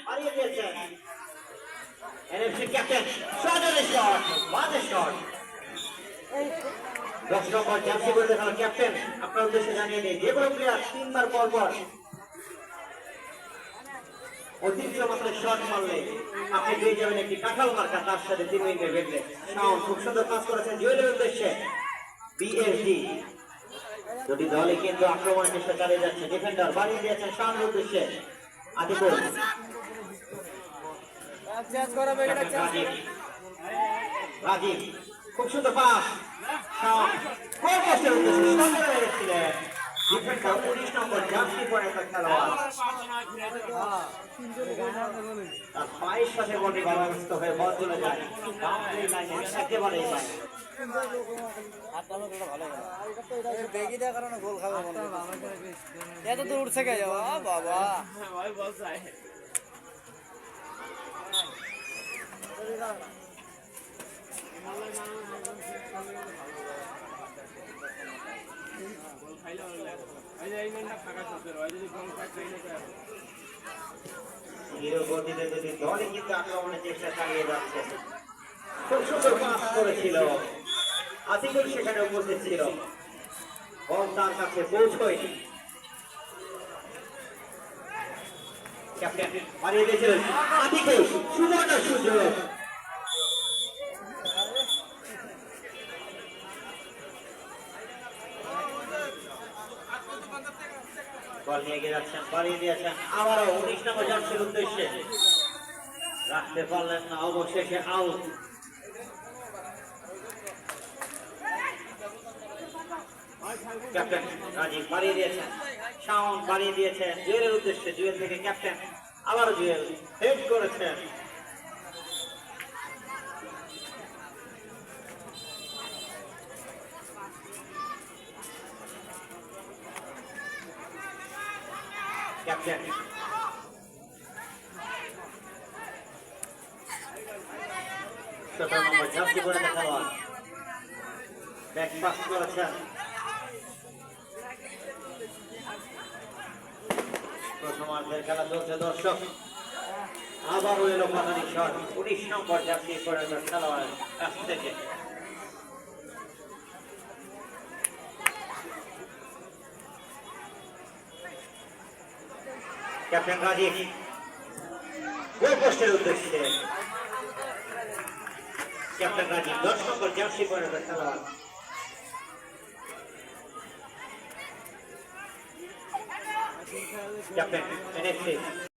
হারিয়ে দিয়েছেন NFC captain সাজারের shot বাজে শট 10 নম্বর জার্সি পরে দেখানো ক্যাপ্টেন আপনার উদ্দেশ্যে জানিয়ে দিই যে কোনো প্লেয়ার 3 বার পর পর অতিরিক্ত মাত্রায় শট মারলে আপনি পেয়ে যাবেন একটি কাঁঠাল মার্কা তার সাথে 3 মিনিটের বেগলে শাওন খুব সুন্দর পাস করেছেন জুয়েলের উদ্দেশ্যে বিএসডি দুটি দলই কিন্তু আক্রমণের চেষ্টা চালিয়ে যাচ্ছে ডিফেন্ডার বাড়িয়ে দিয়েছেন শাওনের উদ্দেশ্যে আতিকুল রাজীব খুব সুন্দর পাস শাওন গোল পোস্টের উদ্দেশ্যে সুন্দর হয়েছিলেন ডিফেন্ডার 19 নম্বর জার্সি পরে একটা খেলোয়াড় তার পায়ের সাথে বলটি বাধাগ্রস্ত হয়ে বল চলে যায় বাউন্ডারি লাইনে একেবারেই যায় এত দূর থেকে যাওয়া বাবা গতিতে দুটি দলই কিন্তু আক্রমণের চেষ্টা চালিয়ে যাচ্ছে খুব সুন্দর পাস করেছিল আতিকুল সেখানে উপস্থিত ছিল বল তার কাছে পৌঁছয়নি ক্যাপ্টেন মারিয়ে দিয়েছিলেন আতিকুল সুবর্ণ সুযোগ বল নিয়ে গিয়ে যাচ্ছেন বাড়িয়ে দিয়েছেন আবারও 19 নম্বর জার্সির উদ্দেশ্যে রাখতে পারলেন না অবশেষে আউট ক্যাপ্টেন রাজীব বাড়িয়ে দিয়েছেন শাওন বাড়িয়ে দিয়েছেন জুয়েলের উদ্দেশ্যে জুয়েল থেকে ক্যাপ্টেন আবারও জুয়েল হেড করেছেন ক্যাপ্টেন 17 নম্বর জার্সি পরে খেলোয়াড় ব্যাক পাস করেছেন প্রথমার্ধের খেলা চলছে দর্শক আবারও এলো পাতানি শট 19 নম্বর জার্সি পরে খেলোয়াড়ের কাছ থেকে ক্যাপ্টেন রাজীব গোল পোস্টের উদ্দেশ্যে ক্যাপ্টেন রাজীব 10 নম্বর জার্সি পরে খেলোয়াড় ক্যাপ্টেন এনএফসি